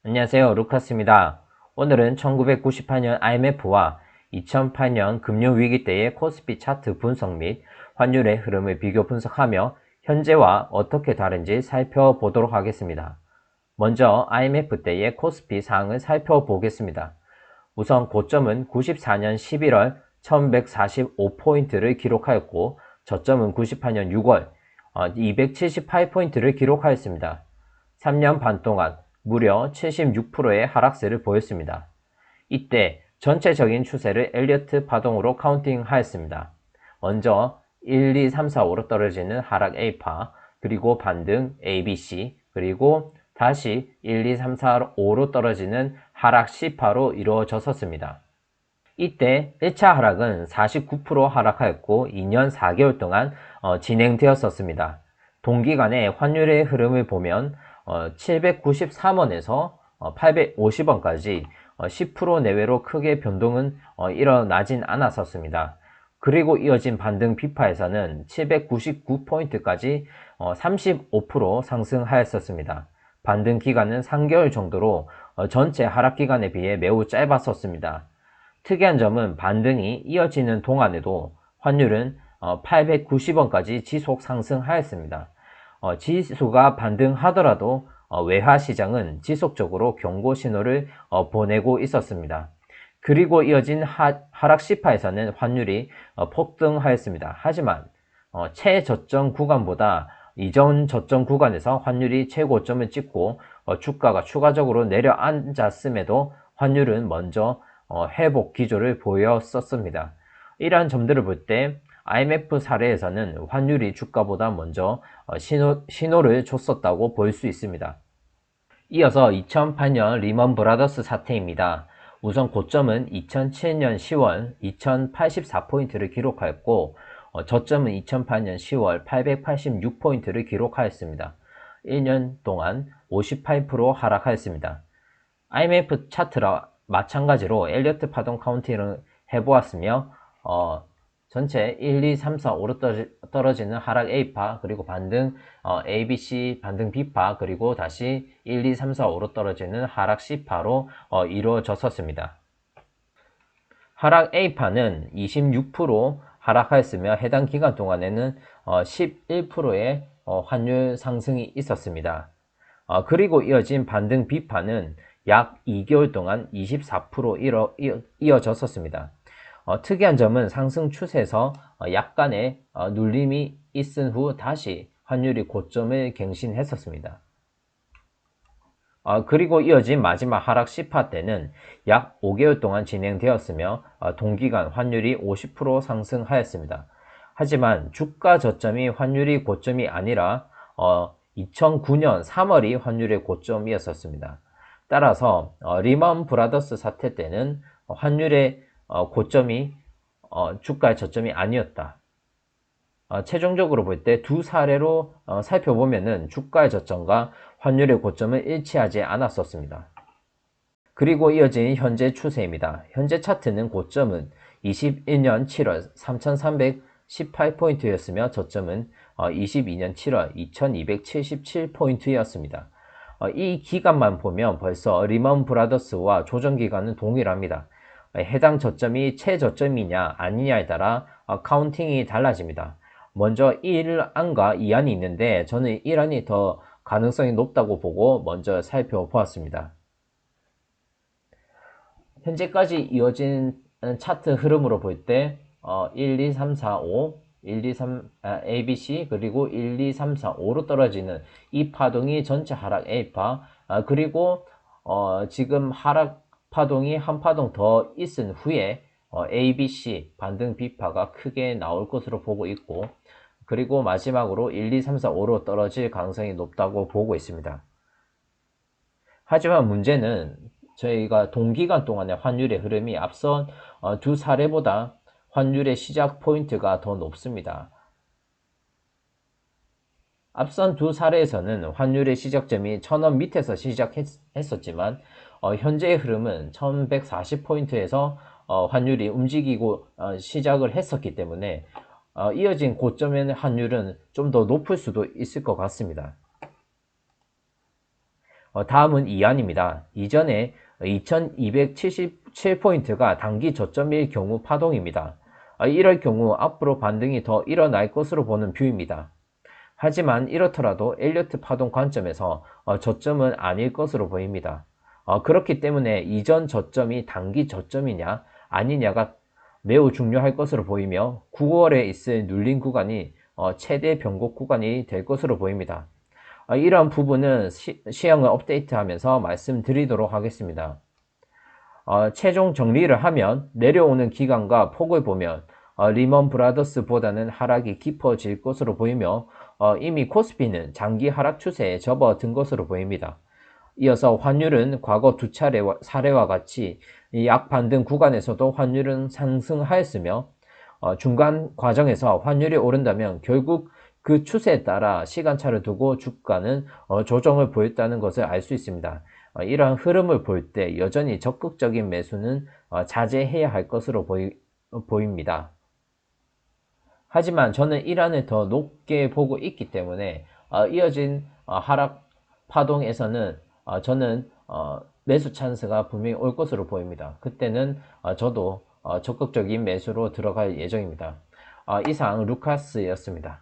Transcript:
안녕하세요. 루카스입니다. 오늘은 1998년 IMF와 2008년 금융위기 때의 코스피 차트 분석 및 환율의 흐름을 비교 분석하며 현재와 어떻게 다른지 살펴보도록 하겠습니다. 먼저 IMF 때의 코스피 상황을 살펴보겠습니다. 우선 고점은 94년 11월 1145포인트를 기록하였고 저점은 98년 6월 278포인트를 기록하였습니다. 3년 반 동안 무려 76%의 하락세를 보였습니다. 이때 전체적인 추세를 엘리어트 파동으로 카운팅하였습니다. 먼저 1, 2, 3, 4, 5로 떨어지는 하락 A파, 그리고 반등 ABC, 그리고 다시 1, 2, 3, 4, 5로 떨어지는 하락 C파로 이루어졌었습니다. 이때 1차 하락은 49% 하락하였고 2년 4개월 동안 진행되었었습니다. 동기간의 환율의 흐름을 보면 793원에서 850원까지 10% 내외로 크게 변동은 일어나진 않았었습니다. 그리고 이어진 반등 비파에서는 799포인트까지 35% 상승하였었습니다. 반등 기간은 3개월 정도로 전체 하락 기간에 비해 매우 짧았었습니다. 특이한 점은 반등이 이어지는 동안에도 환율은 890원까지 지속 상승하였습니다. 지수가 반등하더라도 외화 시장은 지속적으로 경고 신호를 보내고 있었습니다. 그리고 이어진 하락 시파에서는 환율이 폭등하였습니다. 하지만 최저점 구간보다 이전 저점 구간에서 환율이 최고점을 찍고 주가가 추가적으로 내려앉았음에도 환율은 먼저 회복 기조를 보였었습니다. 이러한 점들을 볼 때 IMF 사례에서는 환율이 주가보다 먼저 신호를 줬었다고 볼 수 있습니다. 이어서 2008년 리먼 브라더스 사태입니다. 우선 고점은 2007년 10월 2084포인트를 기록하였고 저점은 2008년 10월 886포인트를 기록하였습니다. 1년 동안 58% 하락하였습니다. IMF 차트라 마찬가지로 엘리어트 파동 카운팅을 해보았으며 전체 1, 2, 3, 4, 5로 떨어지는 하락 A파, 그리고 반등 ABC, 반등 B파, 그리고 다시 1, 2, 3, 4, 5로 떨어지는 하락 C파로 이루어졌었습니다. 하락 A파는 26% 하락하였으며 해당 기간 동안에는 11%의 환율 상승이 있었습니다. 그리고 이어진 반등 B파는 약 2개월 동안 24% 이어졌었습니다. 특이한 점은 상승 추세에서 약간의 눌림이 있은 후 다시 환율이 고점을 갱신했었습니다. 그리고 이어진 마지막 하락 C파 때는 약 5개월 동안 진행되었으며 동기간 환율이 50% 상승하였습니다. 하지만 주가 저점이 환율이 고점이 아니라 2009년 3월이 환율의 고점이었었습니다. 따라서 리먼 브라더스 사태 때는 환율의 고점이 주가의 저점이 아니었다. 최종적으로 볼 때 두 사례로 살펴보면은 주가의 저점과 환율의 고점은 일치하지 않았었습니다. 그리고 이어진 현재 추세입니다. 현재 차트는 고점은 21년 7월 3318포인트였으며 저점은 22년 7월 2277포인트였습니다. 이 기간만 보면 벌써 리먼 브라더스와 조정기간은 동일합니다. 해당 저점이 최저점이냐 아니냐에 따라 카운팅이 달라집니다. 먼저 1안과 2안이 있는데 저는 1안이 더 가능성이 높다고 보고 먼저 살펴보았습니다. 현재까지 이어진 차트 흐름으로 볼 때 1, 2, 3, 4, 5, 1, 2, 3, ABC 그리고 1, 2, 3, 4, 5로 떨어지는 이 파동이 전체 하락 A파, 그리고 지금 하락 파동이 한 파동 더 있은 후에 ABC 반등 B파가 크게 나올 것으로 보고 있고, 그리고 마지막으로 1, 2, 3, 4, 5로 떨어질 가능성이 높다고 보고 있습니다. 하지만 문제는 저희가 동기간 동안의 환율의 흐름이 앞선 두 사례보다 환율의 시작 포인트가 더 높습니다. 앞선 두 사례에서는 환율의 시작점이 1000원 밑에서 시작했었지만 현재의 흐름은 1140포인트에서 환율이 움직이고 시작을 했었기 때문에 이어진 고점의 환율은 좀 더 높을 수도 있을 것 같습니다. 다음은 이안입니다. 이전에 2277포인트가 단기 저점일 경우 파동입니다. 이럴 경우 앞으로 반등이 더 일어날 것으로 보는 뷰입니다. 하지만 이렇더라도 엘리어트 파동 관점에서 저점은 아닐 것으로 보입니다. 그렇기 때문에 이전 저점이 단기 저점이냐 아니냐가 매우 중요할 것으로 보이며 9월에 있을 눌림 구간이 최대 변곡 구간이 될 것으로 보입니다. 이러한 부분은 시황을 업데이트하면서 말씀드리도록 하겠습니다. 최종 정리를 하면 내려오는 기간과 폭을 보면 리먼 브라더스보다는 하락이 깊어질 것으로 보이며 이미 코스피는 장기 하락 추세에 접어든 것으로 보입니다. 이어서 환율은 과거 두 차례 사례와 같이 약반등 구간에서도 환율은 상승하였으며 중간 과정에서 환율이 오른다면 결국 그 추세에 따라 시간차를 두고 주가는 조정을 보였다는 것을 알 수 있습니다. 이러한 흐름을 볼 때 여전히 적극적인 매수는 자제해야 할 것으로 보입니다. 하지만 저는 이란을 더 높게 보고 있기 때문에 이어진 하락 파동에서는 저는 매수 찬스가 분명히 올 것으로 보입니다. 그때는 저도 적극적인 매수로 들어갈 예정입니다. 이상 루카스였습니다.